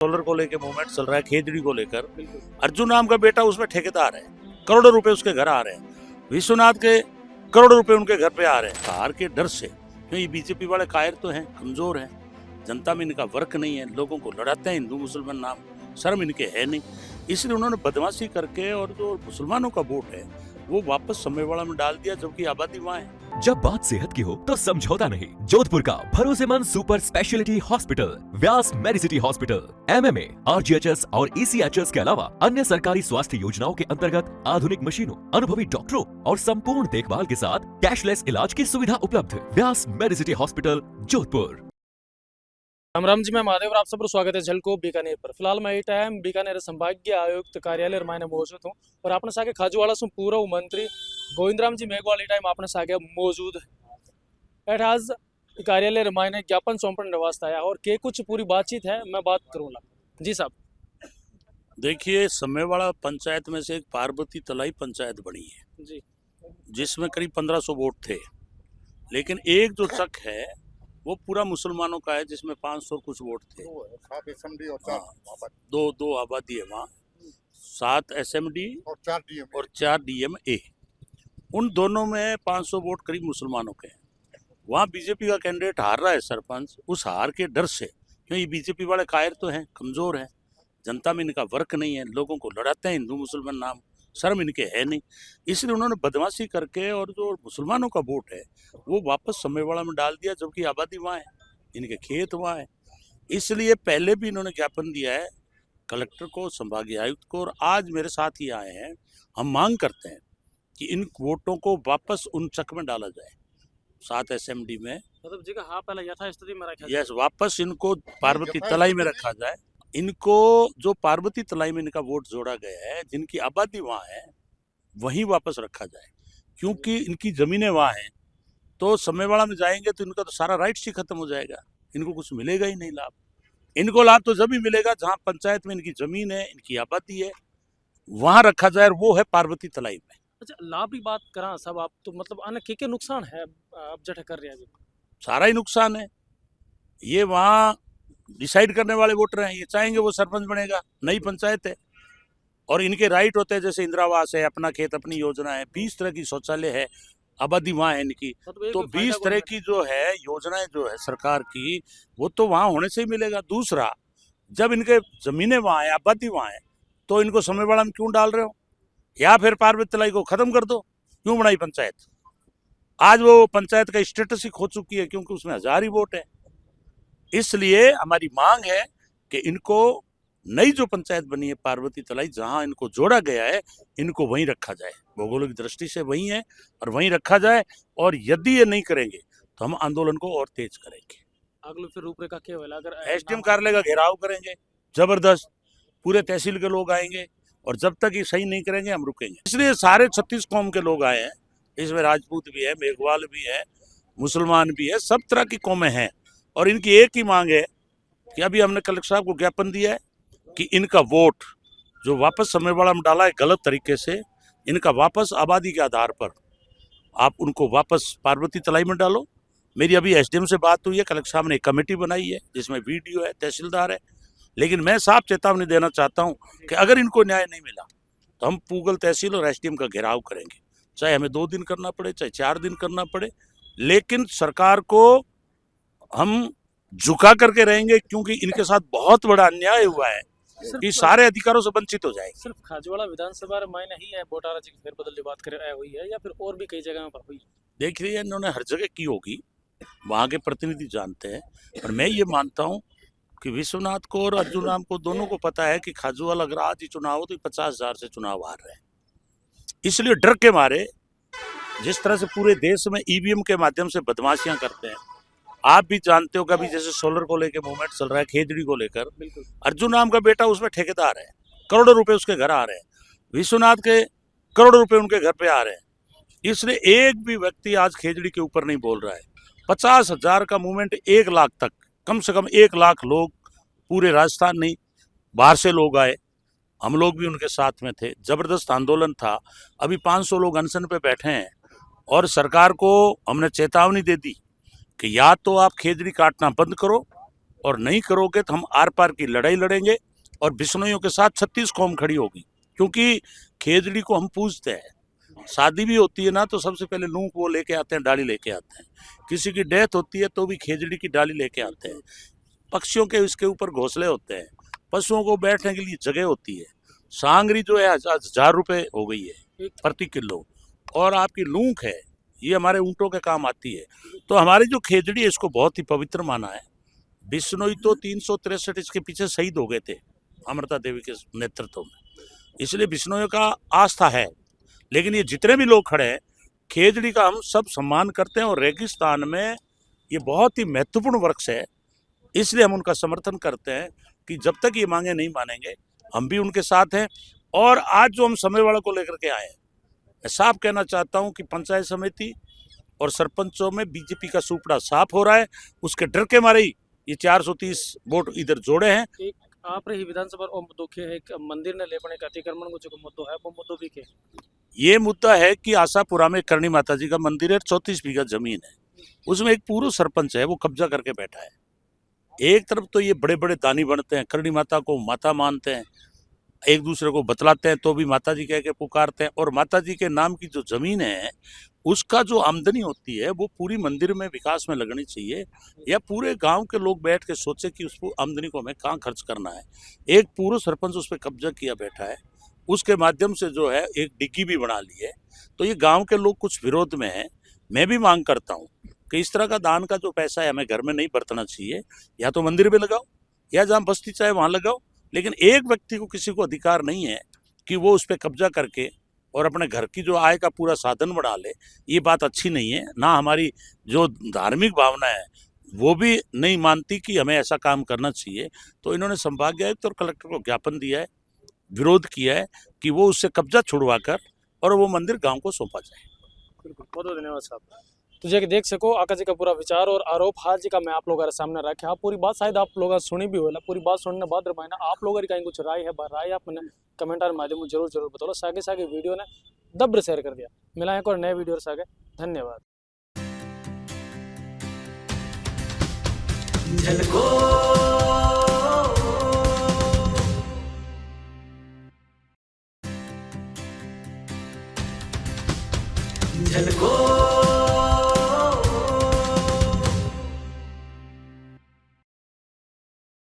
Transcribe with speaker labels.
Speaker 1: Solar को लेकर movement चल रहा है, खेजड़ी को लेकर। अर्जुन नाम का बेटा उसमें ठेकेदार है, करोड़ों रुपए उसके घर आ रहे हैं। विश्वनाथ के करोड़ों रुपए उनके घर पे आ रहे हैं। हार के डर से, क्योंकि बीजेपी वाले कायर तो हैं, कमजोर हैं, जनता में इनका वर्क नहीं है, लोगों को लड़ाते हैं हिंदू मुसलमान नाम, शर्म इनके है नहीं, इसलिए उन्होंने बदमाशी करके और जो मुसलमानों का वोट है वो वापस समेवाड़ा में डाल दिया, जबकि आबादी वहाँ है।
Speaker 2: जब बात सेहत की हो तो समझौता नहीं। जोधपुर का भरोसेमंद सुपर स्पेशलिटी हॉस्पिटल व्यास मेडिसिटी हॉस्पिटल MMA, RGHS और ECHS के अलावा अन्य सरकारी स्वास्थ्य योजनाओं के अंतर्गत आधुनिक मशीनों, अनुभवी डॉक्टरों और संपूर्ण देखभाल के साथ कैशलेस इलाज की सुविधा उपलब्ध। व्यास मेडिसिटी हॉस्पिटल जोधपुर।
Speaker 3: राम राम जी, मैं महादेव, आप सबको स्वागत है झलको बीकानेर पर। फिलहाल मैं ये टाइम बीकानेर संभागीय आयुक्त कार्यालय में मौजूद हूँ और आपने सागे खाजूवाड़ा से पूर्व मंत्री गोविंदराम जी मेघवाल टाइम आपने सागे मौजूद है। एट आज कार्यालय मायने ज्ञापन सौंपने वास्ते आया और के कुछ पूरी बातचीत है, मैं बात करूँगा। जी साहब,
Speaker 1: देखिए, समेवाड़ा पंचायत में से एक पार्वती तलाई पंचायत बनी है
Speaker 3: जी,
Speaker 1: जिसमें करीब 1500 वोट थे, लेकिन एक जो चक है वो पूरा मुसलमानों का है जिसमें 500 कुछ वोट थे। दो आबादी है वहाँ, 7 SMD और 4 DMA। उन दोनों में 500 वोट करीब मुसलमानों के हैं। वहाँ बीजेपी का कैंडिडेट हार रहा है सरपंच, उस हार के डर से, क्योंकि बीजेपी वाले कायर तो हैं, कमजोर हैं, जनता में इनका वर्क नहीं है, लोगों को लड़ाते हैं हिंदू मुसलमान नाम, शर्म इनके है नहीं, इसलिए उन्होंने बदमाशी करके और जो मुसलमानों का वोट है वो वापस समेवाड़ा में डाल दिया, जबकि आबादी वहाँ है, इनके खेत वहाँ है। इसलिए पहले भी इन्होंने ज्ञापन दिया है कलेक्टर को, संभागीय आयुक्त को, और आज मेरे साथ ही आए हैं। हम मांग करते हैं कि इन वोटों को वापस उन चक में डाला जाए, 7 SMD में,
Speaker 3: मतलब जी का हाँ पहले यथास्थिति में रखा
Speaker 1: यस, वापस इनको पार्वती तलाई में रखा जाए। इनको जो पार्वती तलाई में इनका वोट जोड़ा गया है, जिनकी आबादी वहाँ है, वहीं वापस रखा जाए, क्योंकि इनकी जमीनें वहाँ हैं। तो समेवाड़ा में जाएंगे तो इनका तो सारा राइट्स ही खत्म हो जाएगा, इनको कुछ मिलेगा ही नहीं लाभ। इनको लाभ तो जब ही मिलेगा जहाँ पंचायत में इनकी जमीन है, इनकी आबादी है, वहाँ रखा जाए, और वो है पार्वती तलाई में।
Speaker 3: अच्छा, लाभ की बात करा सब आप तो मतलब अन्य के नुकसान है आप जट कर रहे हैं?
Speaker 1: सारा ही नुकसान है। ये वहाँ डिसाइड करने वाले वोटर हैं, ये चाहेंगे वो सरपंच बनेगा, नई पंचायत है, और इनके राइट होते हैं, जैसे इंदिरावास है, अपना खेत अपनी योजना है, 20 तरह की शौचालय है, आबादी वहाँ है इनकी, तो 20 तरह की जो है योजनाएं जो है सरकार की, वो तो वहाँ होने से ही मिलेगा। दूसरा, जब इनके जमीनें वहाँ है, आबादी वहाँ है, तो इनको समेवाड़ा में क्यों डाल रहे हो? या फिर पार्वती तलाई को खत्म कर दो, क्यों बनाई पंचायत? आज वो पंचायत का स्टेटस ही खो चुकी है, क्योंकि उसमें 1000 ही वोट है। इसलिए हमारी मांग है कि इनको नई जो पंचायत बनी है पार्वती तलाई, जहां इनको जोड़ा गया है, इनको वहीं रखा जाए, भौगोलिक दृष्टि से वहीं है, और वहीं रखा जाए। और यदि ये नहीं करेंगे तो हम आंदोलन को और तेज करेंगे।
Speaker 3: अगले फिर रूपरेखा क्या होगा? अगर
Speaker 1: SDM कार्यालय का घेराव करेंगे जबरदस्त, पूरे तहसील के लोग आएंगे, और जब तक ये सही नहीं करेंगे हम रुकेंगे। इसलिए सारे 36 कौम के लोग आए हैं, इसमें राजपूत भी है, मेघवाल भी है, मुसलमान भी है, सब तरह की कौमें हैं, और इनकी एक ही मांग है कि अभी हमने कलेक्टर साहब को ज्ञापन दिया है कि इनका वोट जो वापस समेवाड़ा में डाला है गलत तरीके से, इनका वापस आबादी के आधार पर आप उनको वापस पार्वती तलाई में डालो। मेरी अभी SDM से बात हुई है, कलेक्टर साहब ने एक कमेटी बनाई है जिसमें VDO है, तहसीलदार है, लेकिन मैं साफ चेतावनी देना चाहता हूं कि अगर इनको न्याय नहीं मिला तो हम पूगल तहसील और SDM का घेराव करेंगे, चाहे हमें 2 दिन करना पड़े, चाहे 4 दिन करना पड़े, लेकिन सरकार को हम झुका करके रहेंगे, क्योंकि इनके साथ बहुत बड़ा अन्याय हुआ है कि सारे अधिकारों से वंचित हो जाएंगे।
Speaker 3: सिर्फ खाजूवाड़ा विधानसभा मायने ही है बोटारा जी की फेरबदल की बात कर हुई है, या फिर और भी कई जगह पर हुई?
Speaker 1: देख रही है, इन्होंने हर जगह की होगी, वहाँ के प्रतिनिधि जानते हैं, पर मैं ये मानता हूँ कि विश्वनाथ को और अर्जुन राम को दोनों को पता है कि खाजूवाड़ा अगर आज ही चुनाव हो तो 50,000 से चुनाव हार रहे हैं। इसलिए डर के मारे जिस तरह से पूरे देश में EVM के माध्यम से बदमाशियां करते हैं, आप भी जानते हो कि अभी जैसे सोलर को लेकर मूवमेंट चल रहा है, खेजड़ी को लेकर, अर्जुन नाम का बेटा उसमें ठेकेदार है, करोड़ों रुपए उसके घर आ रहे हैं, विश्वनाथ के करोड़ों रुपए उनके घर पे आ रहे हैं। इसलिए एक भी व्यक्ति आज खेजड़ी के ऊपर नहीं बोल रहा है। 50,000 का मूवमेंट 1 लाख तक, कम से कम 1 लाख लोग, पूरे राजस्थान नहीं, बाहर से लोग आए, हम लोग भी उनके साथ में थे, जबरदस्त आंदोलन था। अभी 500 लोग अनशन पे बैठे हैं, और सरकार को हमने चेतावनी दे दी कि या तो आप खेजड़ी काटना बंद करो, और नहीं करोगे तो हम आर पार की लड़ाई लड़ेंगे और बिश्नोइयों के साथ 36 कौम खड़ी होगी। क्योंकि खेजड़ी को हम पूजते हैं, शादी भी होती है ना तो सबसे पहले लूंग वो लेके आते हैं, डाली लेके आते हैं। किसी की डेथ होती है तो भी खेजड़ी की डाली लेके आते हैं। पक्षियों के इसके ऊपर घोंसले होते हैं, पशुओं को बैठने के लिए जगह होती है। सांगरी जो है 1000 रुपये हो गई है प्रति किलो, और आपकी लूंग है ये हमारे ऊँटों के काम आती है। तो हमारी जो खेजड़ी है इसको बहुत ही पवित्र माना है। बिश्नोई तो 363 इसके पीछे शहीद हो गए थे अमृता देवी के नेतृत्व में, इसलिए बिश्नोइयों का आस्था है। लेकिन ये जितने भी लोग खड़े हैं, खेजड़ी का हम सब सम्मान करते हैं और रेगिस्तान में ये बहुत ही महत्वपूर्ण वृक्ष है, इसलिए हम उनका समर्थन करते हैं कि जब तक ये मांगे नहीं मानेंगे हम भी उनके साथ हैं। और आज जो हम समयवाड़ा को लेकर के आए हैं, मैं साफ कहना चाहता हूं कि पंचायत समिति और सरपंचों में बीजेपी का सुपड़ा साफ हो रहा है। उसके डर के मारे ही ये 430 वोट इधर जोड़े हैं।
Speaker 3: एक आप रही विधानसभा और मुद्दों के एक मंदिर ने लेपने का अतिक्रमण को जो मुद्दों है वो मुद्दों भी के
Speaker 1: ये मुद्दा है कि आशापुरा में करणी माता जी का मंदिर है, 34 बीघा जमीन है, उसमें एक पूर्व सरपंच है वो कब्जा करके बैठा है। एक तरफ तो ये बड़े बड़े दानी बनते हैं, करणी माता को माता मानते हैं, एक दूसरे को बतलाते हैं तो भी माता जी कह के पुकारते हैं, और माता जी के नाम की जो जमीन है उसका जो आमदनी होती है वो पूरी मंदिर में विकास में लगनी चाहिए, या पूरे गांव के लोग बैठ के सोचे कि उसको आमदनी को हमें कहाँ खर्च करना है। एक पूर्व सरपंच उस पर कब्जा किया बैठा है, उसके माध्यम से जो है एक डिग्गी भी बना ली है। तो ये गांव के लोग कुछ विरोध में हैं। मैं भी मांग करता हूँ कि इस तरह का दान का जो पैसा है हमें घर में नहीं बरतना चाहिए, या तो मंदिर में लगाओ या जहाँ बस्ती चाहे वहाँ लगाओ, लेकिन एक व्यक्ति को किसी को अधिकार नहीं है कि वो उस पर कब्जा करके और अपने घर की जो आय का पूरा साधन बना ले। ये बात अच्छी नहीं है, ना हमारी जो धार्मिक भावना है वो भी नहीं मानती कि हमें ऐसा काम करना चाहिए। तो इन्होंने संभाग आयुक्त और कलेक्टर को ज्ञापन दिया है, विरोध किया है कि वो उससे कब्जा छुड़वा कर और वो मंदिर गांव को सौंपा जाए।
Speaker 3: बिल्कुल, बहुत बहुत धन्यवाद साहब। तो जे कि देख सको आका जी का पूरा विचार और आरोप हार जी का मैं आप लोगों के सामने रखे। आप पूरी बात शायद आप लोग सुनी भी होला, पूरी बात सुनने बाद रमायना आप लोगों की कहीं कुछ राय है, राय आप मैंने कमेंट माध्यम में जरूर बताओ। सागे सागे वीडियो ने दब्र शेयर कर दिया। मिला एक और नए वीडियो सागे, धन्यवाद।
Speaker 2: झलको